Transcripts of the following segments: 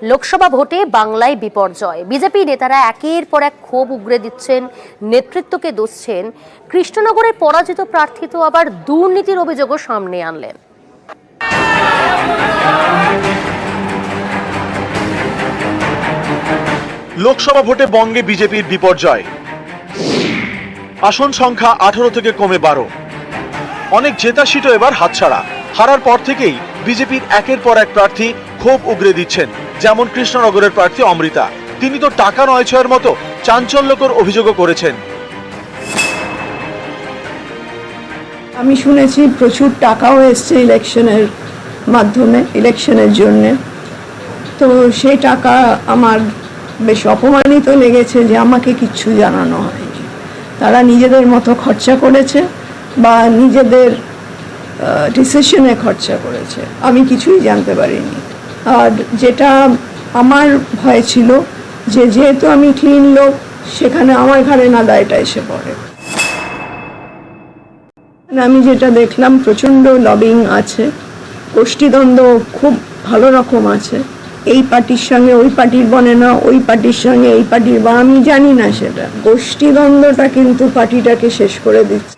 লোকসভা ভোটে বাংলায় বিপর্যয়। বিজেপি নেতারা একের পর এক ক্ষোভ উগরে দিচ্ছেন, নেতৃত্বকে দোষছেন। কৃষ্ণনগরে পরাজিত প্রার্থী তো আবার দুর্নীতির অভিযোগও সামনে আনলেন। লোকসভা ভোটে বঙ্গে বিজেপির বিপর্যয়। আসন সংখ্যা 18 থেকে কমে 12। অনেক জেতা সিটও এবার হাতছাড়া। হারার পর থেকেই বিজেপির একের পর এক প্রার্থী ক্ষোভ উগরে দিচ্ছেন। যেমন কৃষ্ণনগরের প্রার্থী অমৃতা, তিনি তো টাকা নয় ছয়ের মতো চাঞ্চল্যকর অভিযোগও করেছেন। আমি শুনেছি প্রচুর টাকাও এসছে ইলেকশনের মাধ্যমে, ইলেকশনের জন্য। তো সেই টাকা আমার বেশ অপমানিত লেগেছে যে আমাকে কিচ্ছু জানানো হয়নি। তারা নিজেদের মতো খরচা করেছে বা নিজেদের ডিসিশনে খরচা করেছে, আমি কিছুই জানতে পারিনি। আর যেটা আমার ভয় ছিল যে যেহেতু আমি ক্লিন লোক, সেখানে আমার ঘাড়ে না দায়টা এসে পড়ে। আমি যেটা দেখলাম, প্রচণ্ড লবিং আছে, গোষ্ঠীদ্বন্দ্ব খুব ভালো রকম আছে। এই পার্টির সঙ্গে ওই পার্টির বনে না, ওই পার্টির সঙ্গে এই পার্টির, বা আমি জানি না, সেটা গোষ্ঠীদ্বন্দ্বটা কিন্তু পার্টিটাকে শেষ করে দিচ্ছে।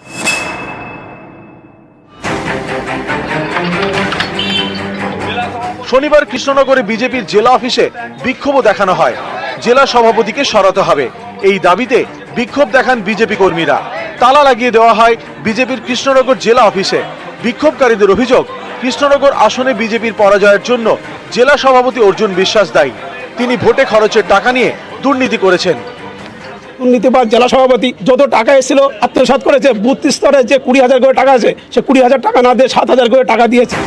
শনিবার কৃষ্ণনগরে বিজেপির জেলা অফিসে বিক্ষোভও দেখানো হয়। জেলা সভাপতিকে সরাতে হবে, এই দাবিতে বিক্ষোভ দেখান বিজেপি কর্মীরা। তালা লাগিয়ে দেওয়া হয় বিজেপির কৃষ্ণনগর জেলা অফিসে। বিক্ষোভকারীদের অভিযোগ, কৃষ্ণনগর আসনে বিজেপির পরাজয়ের জন্য জেলা সভাপতি অর্জুন বিশ্বাস দায়ী। তিনি ভোটে খরচের টাকা নিয়ে দুর্নীতি করেছেন। দুর্নীতিবাদ জেলা সভাপতি যত টাকা এসেছিল আত্মসাৎ করেছে। বুথ স্তরে যে 20,000 করে টাকা আছে, সে 20,000 টাকা না দিয়ে 7,000 করে টাকা দিয়েছে।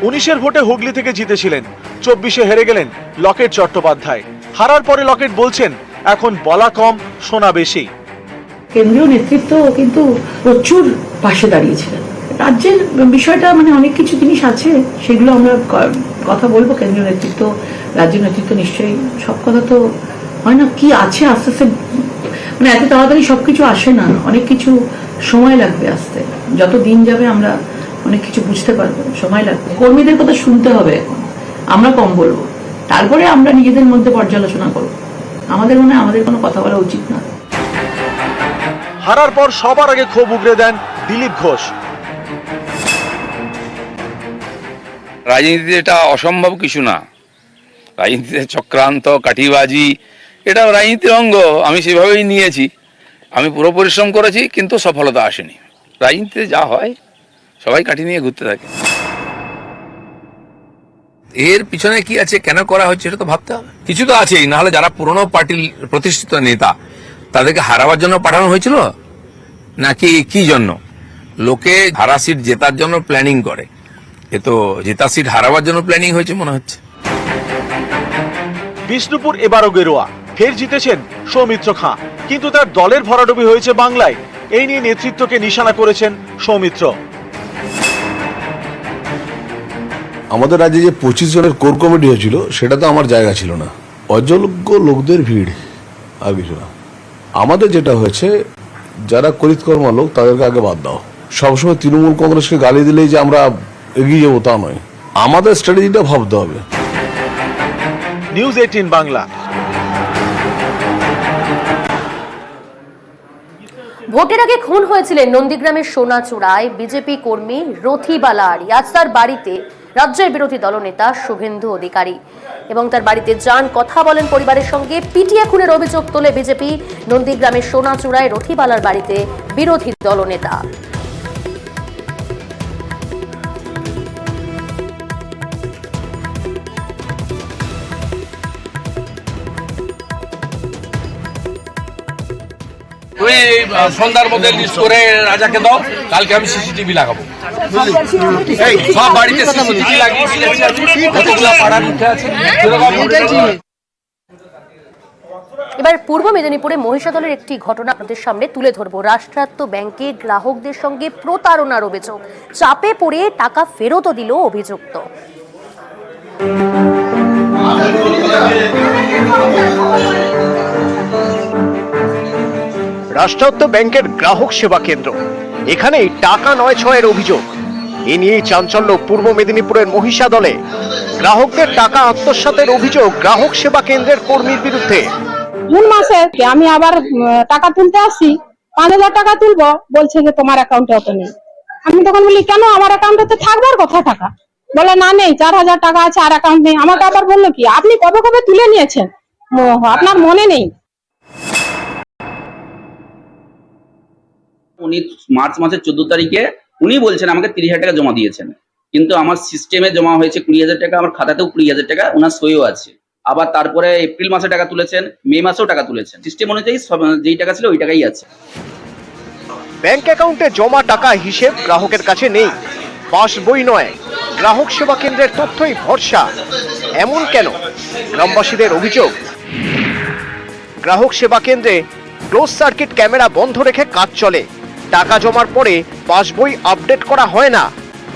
19-এর ভোটে হুগলি থেকে জিতেছিলেন, 24-এ হেরে গেলেন লকেট চট্টোপাধ্যায়। হারার পরে লকেট বলছেন, এখন বলা কম শোনা বেশি। কেন্দ্রীয় নেতৃত্ব কিন্তু প্রচুর পাশে দাঁড়িয়েছিলেন। রাজ্যের বিষয়টা অনেক কিছু জিনিস আছে, সেগুলো আমরা কথা বলবো। কেন্দ্রীয় নেতৃত্ব, রাজ্য নেতৃত্ব নিশ্চয়ই সব কথা তো হয় না। কি আছে আস্তে আস্তে, এত তাড়াতাড়ি সবকিছু আসে না, অনেক কিছু সময় লাগবে আসতে। যত দিন যাবে আমরা অনেক কিছু বুঝতে পারবো, সময় লাগবে। কর্মীদের কথা শুনতে হবে, এখন আমরা কম বলবো, তারপরে আমরা নিজেদের মধ্যে পর্যালোচনা করবো। আমাদের মনে হয় আমাদের কোনো কথা বলা উচিত না। হারার পর সবার আগে ক্ষোভ উগরে দেন দিলীপ ঘোষ। রাজনীতিতে এটা অসম্ভব কিছু না। রাজনীতিতে চক্রান্ত, কাঠিবাজি, এটা রাজনীতির অঙ্গ। আমি সেভাবেই নিয়েছি। আমি পুরো পরিশ্রম করেছি, কিন্তু সফলতা আসেনি। রাজনীতিতে যা হয়, সবাই কাঠি নিয়ে ঘুরতে থাকে। এর পিছনে কি আছে, কেন করা হচ্ছে, এটা তো ভাবতে হবে। কিছু তো আছেই, নাহলে যারা পুরনো পার্টির প্রতিষ্ঠিত নেতা, তাদেরকে হারাবার জন্য পাঠানো হয়েছিল নাকি কি জন্য? লোকে হারা সিট জেতার জন্য প্ল্যানিং করে, এ তো জেতা সিট হারাবার জন্য প্ল্যানিং হয়েছে মনে হচ্ছে। বিষ্ণুপুর এবারও গেরুয়া, ফের জিতেছেন সৌমিত্র খাঁ, কিন্তু তার দলের ভরাডুবি হয়েছে বাংলায়। এই নিয়ে নেতৃত্বকে নিশানা করেছেন সৌমিত্র। আমাদের রাজ্যে যে 25 জনের কোর কমিটি হয়েছিল, সেটা তো আমার জায়গা ছিল না। অযোগ্য লোকদের ভিড়, আর কিছু না। আমাদের যেটা হয়েছে, যারা করিতকর্মা লোক তাদেরকে আগে বাদ দাও। সবসময় তৃণমূল কংগ্রেসকে গালি দিলেই যে আমরা এগিয়ে যাবো তা নয়, আমাদের স্ট্র্যাটেজিটা ভাবতে হবে। নিউজ 18 বাংলা। ভোটের আগে খুন হয়েছিলেন নন্দীগ্রামের সোনাচূড়ায় বিজেপি কর্মী রথিবালা আরি। আজ তার বাড়িতে রাজ্যের বিরোধী দলনেতা শুভেন্দু অধিকারী এবং তার বাড়িতে যান, কথা বলেন পরিবারের সঙ্গে। পিটিয়ে খুনের অভিযোগ তোলে বিজেপি। নন্দীগ্রামের সোনাচূড়ায় রথিবালার বাড়িতে বিরোধী দলনেতা। তুই সন্ধ্যার মধ্যে লিস্ট করে রাজাকে দাও, কালকে আমি সিসিটিভি লাগাবো। সব বাড়িতে সিসিটিভি লাগিয়ে কতগুলো পাড়ার মুখে আছে। এবার পূর্ব মেদিনীপুরে মহিষাদলের একটি ঘটনা আপনাদের সামনে তুলে ধরবো। রাষ্ট্রায়ত্ত ব্যাংকে গ্রাহকদের সঙ্গে প্রতারণার অভিযোগ। চাপে পড়ে টাকা ফেরতও দিল অভিযুক্ত। রাষ্ট্রায়ত্ত ব্যাংকের গ্রাহক সেবা কেন্দ্র, এখানেই টাকা নয় ছয়ের অভিযোগ। এ নিয়েই চাঞ্চল্য পূর্ব মেদিনীপুরের মহিষাদলে। গ্রাহকদের টাকা আত্মসাতের অভিযোগ গ্রাহক সেবা কেন্দ্রের কর্মীর বিরুদ্ধে। জুন মাসে আমি আবার টাকা তুলতে আসি, 5,000 টাকা তুলবো, বলছে যে তোমার অ্যাকাউন্টে অত নেই। আমি তখন বলি কেন, আমার অ্যাকাউন্টে তো থাকবার কথা টাকা। বলে না নেই, 4,000 টাকা আছে আর অ্যাকাউন্ট নেই। আমাকে আবার বললো কি আপনি কবে কবে তুলে নিয়েছেন, আপনার মনে নেই। উনি মার্চ মাসের 14 তারিখে উনি বলছেন আমাকে 30,000 টাকা জমা দিয়েছেন, কিন্তু আমার সিস্টেমে জমা হয়েছে 20,000 টাকা, আমার খাতাতেও 20,000 টাকা ওনার সইও আছে। আবার তারপরে এপ্রিল মাসে টাকা তুলেছেন, মে মাসেও টাকা তুলেছেন। সিস্টেম অনুযায়ী যেই টাকা ছিল ওই টাকাই আছে। ব্যাংক অ্যাকাউন্টে জমা টাকা হিসেব গ্রাহকের কাছে নেই, পাস বই নয়, গ্রাহক সেবা কেন্দ্রের তথ্যই ভরসা। এমন কেন? গ্রামবাসীদের অভিযোগ, গ্রাহক সেবা কেন্দ্রে ক্লোজ সার্কিট ক্যামেরা বন্ধ রেখে কাজ চলে। টাকা জমার পরে পাসবই আপডেট করা হয় না।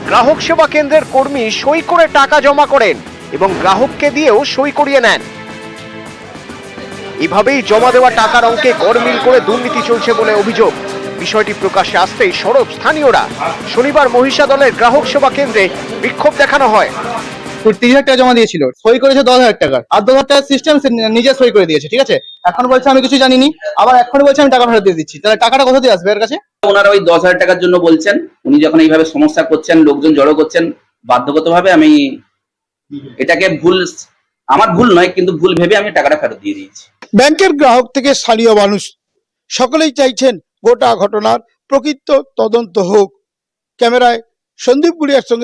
গ্রাহক সেবা কেন্দ্রের কর্মী সই করে টাকা জমা করেন এবং গ্রাহককে দিয়েও সই করিয়ে নেন। এভাবেই জমা দেওয়া টাকার অঙ্কে গড়মিল করে দুর্নীতি চলছে বলে অভিযোগ। বিষয়টি প্রকাশ্যে আসতেই সরব স্থানীয়রা। শনিবার মহিষাদলের গ্রাহক সেবা কেন্দ্রে বিক্ষোভ দেখানো হয়। 30,000 টাকা জমা দিয়েছিল, সই করেছে 10,000 টাকা, আর 10,000 টাকার সিস্টেম নিজে সই করে দিয়েছে, ঠিক আছে। এখন বলছে আমি কিছু জানিনি, আবার এখন বলছে আমি টাকা ফেরত দিয়ে দিচ্ছি। তাহলে টাকাটা কোথা দিয়ে আসবে এর কাছে? ওনারা ওই 10,000 টাকার জন্য বলছেন। উনি যখন এইভাবে সমস্যা করছেন, লোকজন জড়ো করছেন, বাধ্যগতভাবে আমি এটাকে আমার ভুল নয়, কিন্তু ভুল ভেবে আমি টাকাটা ফেরত দিয়ে দিয়েছি। ব্যাংকের গ্রাহক থেকে স্থানীয় মানুষ সকলেই চাইছেন গোটা ঘটনার প্রকৃত তদন্ত হোক। ক্যামেরায় সন্দীপ গুড়িয়ার সঙ্গে